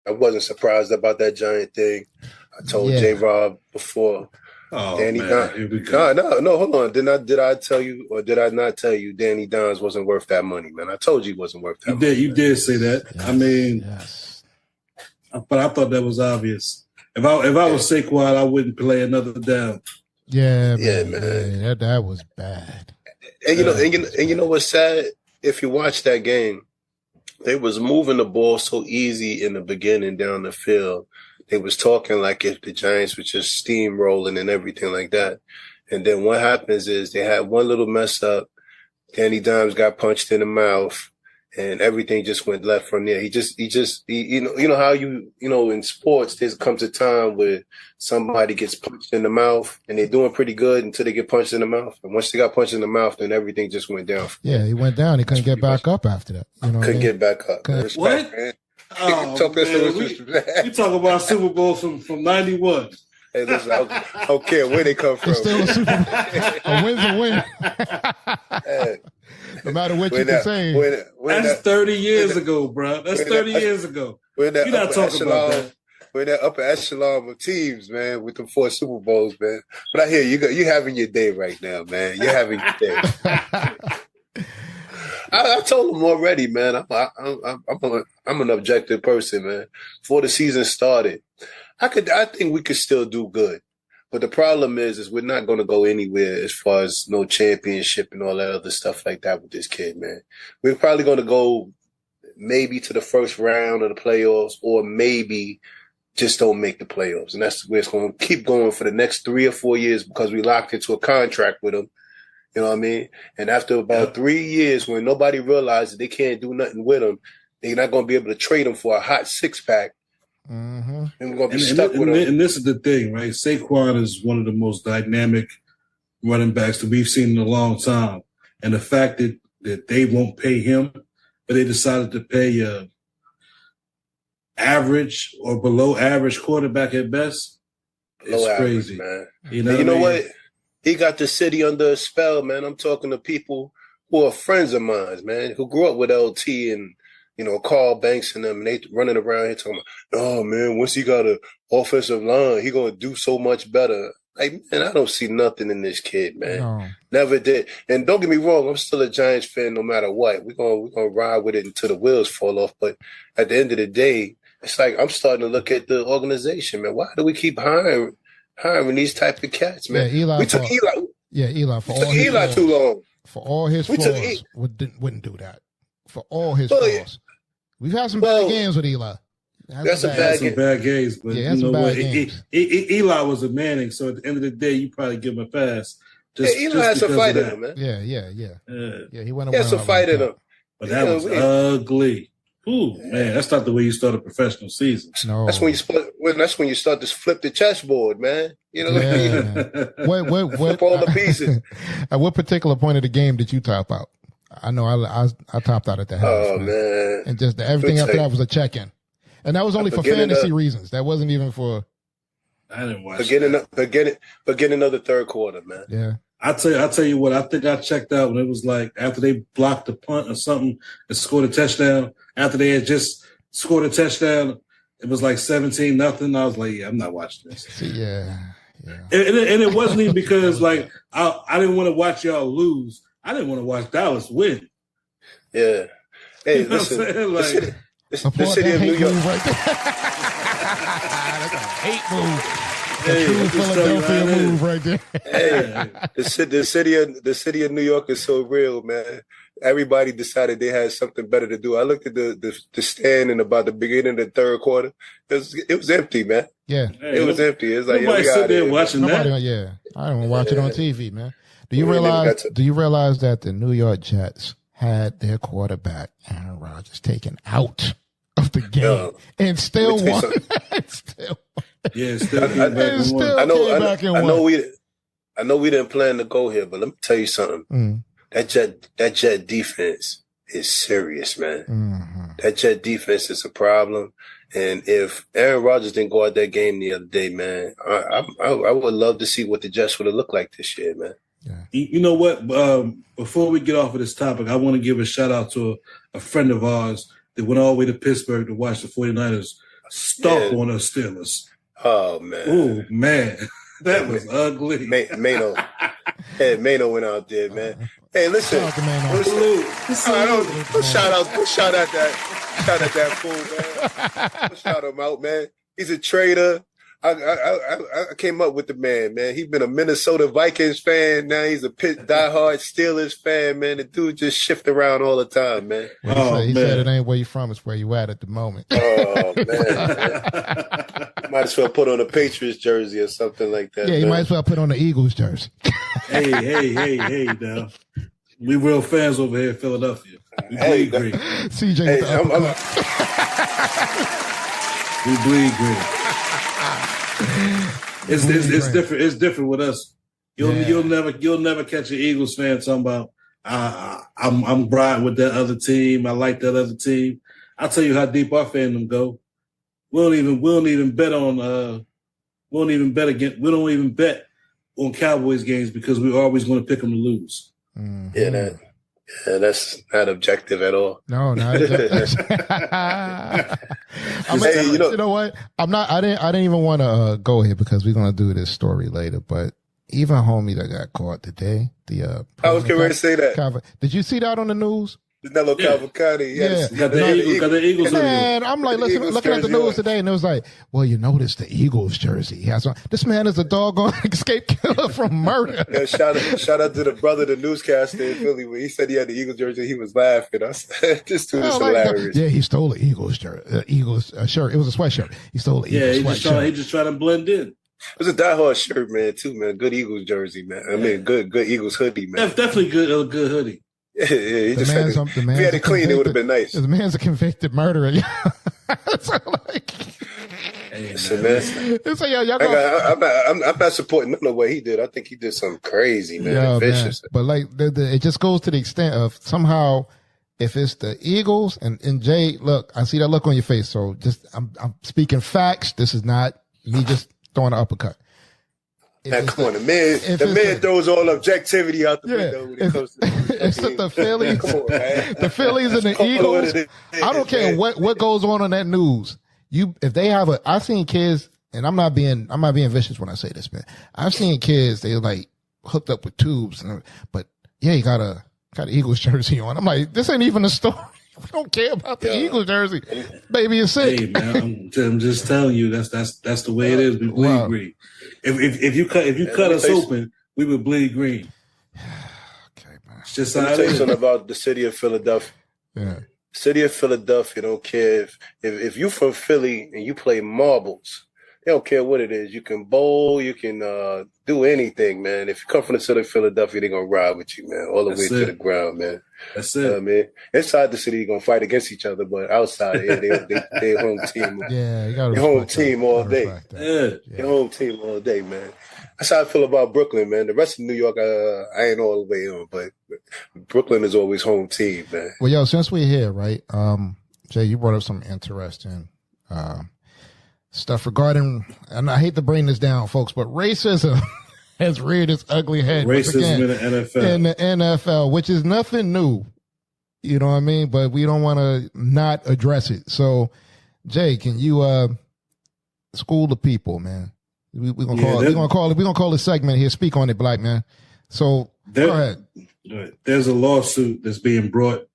I wasn't surprised about that Giant thing. I told J. Rob before. Oh Danny man, here we go. No, hold on. Did I tell you or did I not tell you Danny Dimes wasn't worth that money, man? I told you he wasn't worth that money. You did say that. Yes, I mean, but I thought that was obvious. If I was Saquon, I wouldn't play another down. Yeah, man. Yeah, that was bad. And you know what's sad? If you watch that game, they was moving the ball so easy in the beginning down the field. They was talking like if the Giants were just steamrolling and everything like that. And then what happens is they had one little mess up. Danny Dimes got punched in the mouth, and everything just went left from there. He you know how in sports there comes a time where somebody gets punched in the mouth and they're doing pretty good until they get punched in the mouth. And once they got punched in the mouth, then everything just went down. Yeah, he went down. He couldn't get back up after that. Couldn't get back up. Respect, what? Man. Oh, man. We talk about Super Bowl from 91. Hey, listen, I don't care where they come from. It's still a Super Bowl. A win's a win. Hey, no matter what you can say. That's 30 years ago, bro. That's 30 years ago. You're not talking about that. We're in that upper echelon of teams, man, with the 4 Super Bowls, man. But I hear you're having your day right now, man. You're having your day. I told him already, man. I'm an objective person, man. Before the season started, I think we could still do good. But the problem is we're not going to go anywhere as far as no championship and all that other stuff like that with this kid, man. We're probably going to go maybe to the first round of the playoffs, or maybe just don't make the playoffs. And that's where it's going to keep going for the next 3 or 4 years, because we locked into a contract with him. You know what I mean? And after about 3 years, when nobody realizes they can't do nothing with him, they're not going to be able to trade him for a hot 6-pack. Mm-hmm. And we're going to be stuck with him. And this is the thing, right? Saquon is one of the most dynamic running backs that we've seen in a long time. And the fact that they won't pay him, but they decided to pay a average or below average quarterback at best, it's crazy. Man. You know what? He got the city under a spell, man. I'm talking to people who are friends of mine, man, who grew up with LT and, Carl Banks and them, and they running around here talking about, oh, man, once he got an offensive line, he going to do so much better. Like, man, I don't see nothing in this kid, man. No. Never did. And don't get me wrong, I'm still a Giants fan no matter what. We're gonna ride with it until the wheels fall off. But at the end of the day, it's like I'm starting to look at the organization, man. Why do we keep hiring these type of cats, man? Yeah, we took Eli. Yeah, Eli. For all took Eli flaws, too long. For all his flaws, wouldn't do that. For all his flaws. We've had some bad games with Eli. That's some bad games, but you know what? Eli was a Manning, so at the end of the day, you probably give him a pass. Eli has some fight in him, man. Yeah. He went. He has some fight in him. But that was ugly. Ooh, man, that's not the way you start a professional season. No, that's when you start to flip the chessboard, man. What flip all the pieces. At what particular point of the game did you top out? I know I topped out at the half. Oh man! And just everything after that was a check-in, and that was only for fantasy reasons. That wasn't even for. I didn't watch. Beginning of the third quarter, man. Yeah. I'll tell you what, I think I checked out when it was like after they blocked the punt or something and scored a touchdown. After they had just scored a touchdown, it was like 17-0. I was like, yeah, I'm not watching this. Yeah. And it wasn't even because like I didn't want to watch y'all lose. I didn't want to watch Dallas win. Yeah. Hey, listen. The city of New York. Right there. That's a hate move. Hey, true Philadelphia move right there. Hey, the city of New York is so real, man. Everybody decided they had something better to do. I looked at the stand in about the beginning of the third quarter. It was empty, man. Yeah, it was empty. It's like nobody sit there watching that. Yeah, I don't watch it on TV, man. Do you realize that the New York Jets had their quarterback Aaron Rodgers taken out of the game and still won? Yeah, still I know we didn't plan to go here, but let me tell you something. That Jet defense is serious, man. Mm-hmm. That Jet defense is a problem. And if Aaron Rodgers didn't go out that game the other day, man, I would love to see what the Jets would have looked like this year, man. Yeah. You know what? Before we get off of this topic, I want to give a shout out to a friend of ours that went all the way to Pittsburgh to watch the 49ers stomp on the Steelers. Oh man. Oh man. That was ugly. Mano. Mano went out there, man. Hey, listen. Shout out that fool, man. Shout him out, man. He's a trader. I came up with the man. He's been a Minnesota Vikings fan. Now he's a diehard Steelers fan, man. The dude just shift around all the time, man. Well, he said it ain't where you from, it's where you at the moment. Oh, man. Might as well put on a Patriots jersey or something like that. Yeah, you might as well put on the Eagles jersey. Hey, now. We real fans over here in Philadelphia. We bleed green. CJ, we bleed green. It's different. It's different with us. You'll never catch an Eagles fan talking about I'm riding with that other team. I like that other team. I'll tell you how deep our fandom go. We don't even bet on Cowboys games because we're always going to pick them to lose. Mm-hmm. Yeah, that's not objective at all. No, not objective. You know what? I didn't even want to go here because we're gonna do this story later. But even homie that got caught today, I was getting ready to say that. Did you see that on the news? Danilo Cavalcante. Got the Eagles. Man, I'm like looking at the news today, and it was like, well, you notice the Eagles jersey he has on. This man is a doggone escape killer from murder. Yeah, shout out to the brother, the newscaster in Philly, when he said he had the Eagles jersey, he was laughing. I said, this dude is hilarious. Yeah, he stole the Eagles shirt. Shirt. It was a sweatshirt. He stole the Eagles sweatshirt. He just tried to blend in. It was a diehard shirt, man, too, man. Good Eagles jersey, man. I mean, good Eagles hoodie, man. That's definitely good hoodie. Yeah, he just had to, if he had to clean, it would have been nice. The man's a convicted murderer. So I'm not supporting none of what he did. I think he did something crazy, man. Vicious. But like, it just goes to the extent of somehow, if it's the Eagles and Jay, look, I see that look on your face. So I'm speaking facts. This is not me just throwing an uppercut. Now, come on, the man throws all objectivity out the window when it comes to it's the Phillies. Come on, man. The Phillies and the Eagles. I don't care what goes on that news. If they have I've seen kids, and I'm not being vicious when I say this, man. I've seen kids, they like hooked up with tubes, but yeah, you got an Eagles jersey on. I'm like, this ain't even a story. We don't care about the Eagles jersey. Baby is sick. Hey man, I'm just telling you that's the way it is. We bleed green. If you cut us open, we would bleed green. Okay, man. It's just how it is. Let me tell you something about the city of Philadelphia. Yeah. City of Philadelphia don't care if you from Philly and you play marbles. They don't care what it is. You can bowl, you can do anything, man. If you come from the city of Philadelphia, they're gonna ride with you, man, all the way to the ground, man. That's it. Man. Inside the city, you're gonna fight against each other, but outside, they home team. Yeah, you gotta home team all day. Yeah, your home team all day, man. That's how I feel about Brooklyn, man. The rest of New York, I ain't all the way on, but Brooklyn is always home team, man. Well, yo, since we're here, right? Jay, you brought up some interesting stuff regarding, and I hate to bring this down, folks, but racism has reared its ugly head. Racism in the NFL. In the NFL, which is nothing new. You know what I mean? But we don't want to not address it. So, Jay, can you school the people, man? We're gonna call this segment here. Speak on it, black man. So go ahead. There's a lawsuit that's being brought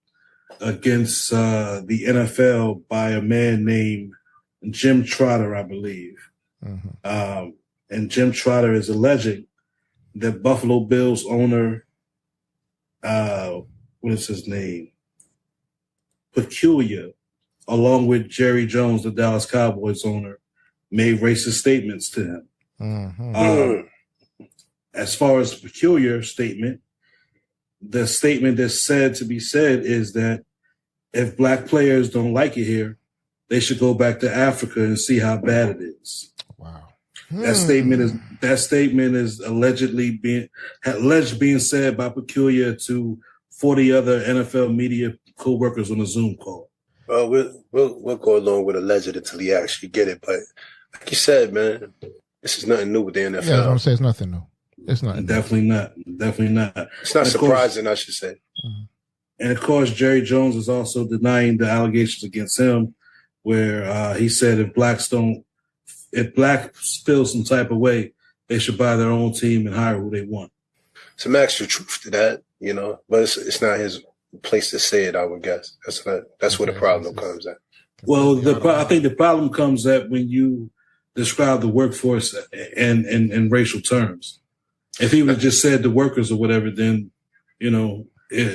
against the NFL by a man named Jim Trotter, I believe. Mm-hmm. And Jim Trotter is alleging that Buffalo Bills owner, what is his name? Pegula, along with Jerry Jones, the Dallas Cowboys owner, made racist statements to him. Mm-hmm. As far as the Pegula statement, the statement that's said to be said is that if black players don't like it here, they should go back to Africa and see how bad it is. Wow. That statement is allegedly being said by Pegula to 40 other NFL media co-workers on a Zoom call. Well, we'll go along with alleged until he actually get it. But like you said, man, this is nothing new with the NFL. Yeah, I'm saying it's nothing new. It's not. Definitely not. It's not surprising, I should say. Mm-hmm. And of course, Jerry Jones is also denying the allegations against him where he said if blacks feel some type of way, they should buy their own team and hire who they want. Some extra truth to that, but it's not his place to say it, I would guess. That's where the problem comes at. Well, I think the problem comes at when you describe the workforce in racial terms. If he would just said the workers or whatever, then, I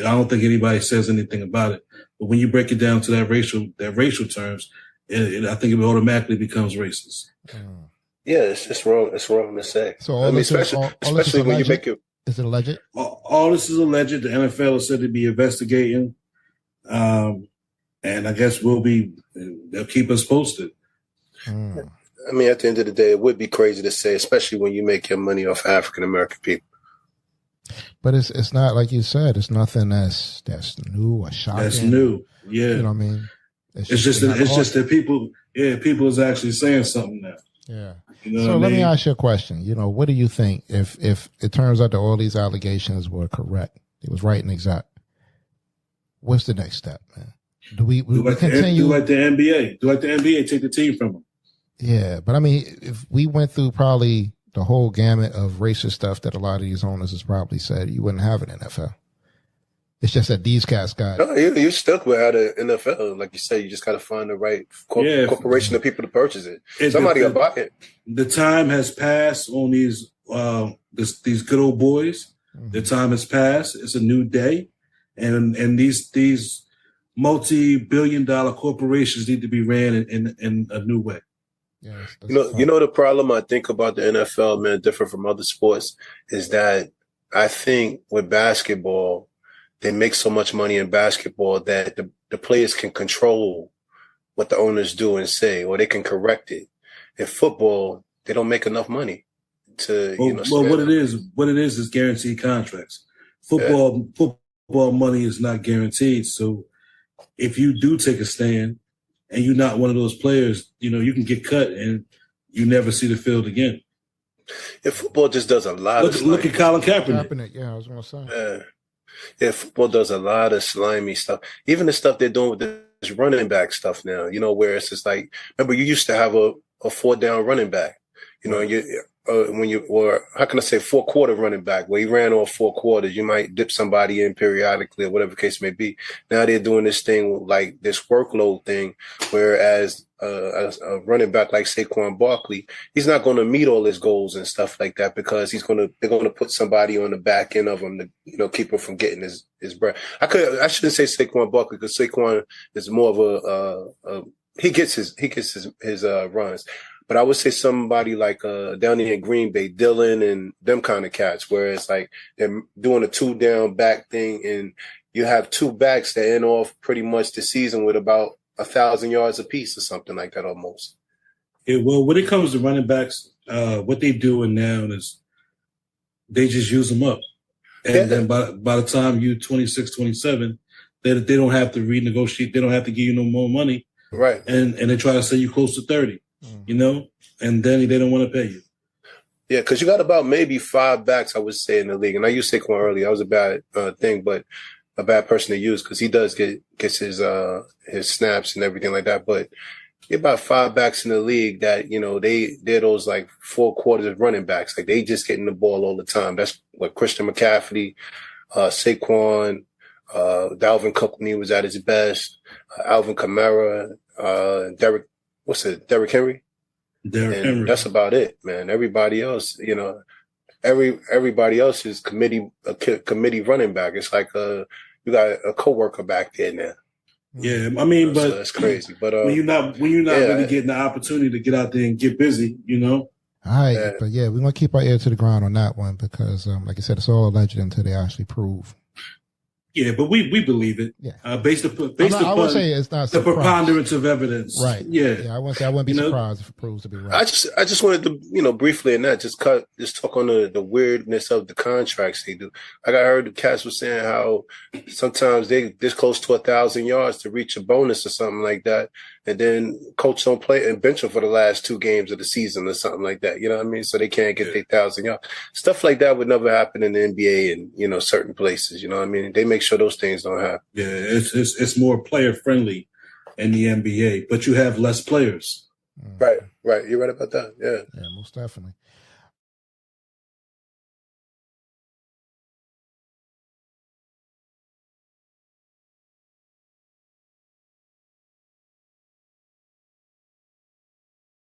don't think anybody says anything about it. But when you break it down to that racial terms, I think it automatically becomes racist. Yeah, it's just wrong. It's wrong to say. So especially when you make it. Is it alleged? All this is alleged. The NFL is said to be investigating, and I guess they'll keep us posted. I mean, at the end of the day, it would be crazy to say, especially when you make your money off African American people. But it's not like you said. It's nothing that's new or shocking. That's new. Yeah, you know what I mean. It's just that people is actually saying something now. Yeah. So let me ask you a question. What do you think if it turns out that all these allegations were correct, it was right and exact? What's the next step, man? Do we continue? Do like the NBA? Do like the NBA take the team from them? Yeah, but I mean, if we went through probably the whole gamut of racist stuff that a lot of these owners has probably said, you wouldn't have an NFL. It's just that these cats got. No, you're stuck without an NFL. Like you said, you just got to find the right corporation of people to purchase it. Somebody will buy it. The time has passed on these good old boys. Mm-hmm. The time has passed. It's a new day, and these multi-billion-dollar corporations need to be ran in a new way. Yeah, the problem I think about the NFL, man, different from other sports, is that I think with basketball, they make so much money in basketball that the players can control what the owners do and say, or they can correct it. In football, they don't make enough money to, what it is guaranteed contracts. Football money is not guaranteed. So if you do take a stand and you're not one of those players, you can get cut and you never see the field again. Yeah, football just does a lot of look at Colin Kaepernick. Yeah, I was going to say. Yeah, football does a lot of slimy stuff. Even the stuff they're doing with this running back stuff now, where it's just like, remember you used to have a 4-down running back, how can I say 4-quarter running back, where he ran all 4 quarters, you might dip somebody in periodically or whatever the case may be. Now they're doing this thing like this workload thing, whereas a running back like Saquon Barkley, he's not going to meet all his goals and stuff like that because they're going to put somebody on the back end of him to keep him from getting his breath. I shouldn't say Saquon Barkley because Saquon is more of he gets his runs. But I would say somebody like down there in Green Bay, Dylan and them kind of cats, where it's like they're doing a 2-down back thing, and you have 2 backs that end off pretty much the season with about 1,000 yards apiece or something like that almost. Yeah, well, when it comes to running backs, what they're doing now is they just use them up. And then by the time you're 26, 27, they don't have to renegotiate. They don't have to give you no more money. Right. And they try to say you close to 30. And then they don't want to pay you. Yeah, because you got about maybe 5 backs, I would say, in the league. And I used Saquon earlier. That was a bad thing, but a bad person to use because he does gets his snaps and everything like that. But you about 5 backs in the league that, they're those like 4 quarters of running backs. Like they just getting the ball all the time. That's what Christian McCaffrey, Saquon, Dalvin Cook when he was at his best, Alvin Kamara, Derrick Henry? Henry. That's about it, man. Everybody else, everybody else is committee running back. It's like you got a coworker back there now. Yeah, I mean, but that's crazy. But when you're not really getting the opportunity to get out there and get busy, All right, but we're gonna keep our ear to the ground on that one because, like I said, it's all alleged until they actually prove. Yeah, but we believe it. Yeah. Based upon I would say it's not the preponderance of evidence. Right. Yeah. I wouldn't be surprised if it proves to be right. I just wanted to, briefly in that, just talk on the weirdness of the contracts they do. Like I heard the cats was saying how sometimes they this close to 1,000 yards to reach a bonus or something like that. And then coach don't play and bench them for the last 2 games of the season or something like that. You know what I mean? So they can't get their 1,000 yards. Stuff like that would never happen in the NBA and, certain places. You know what I mean? They make sure those things don't happen. Yeah, it's more player friendly in the NBA, but you have less players. Right. You're right about that. Yeah. Yeah, most definitely.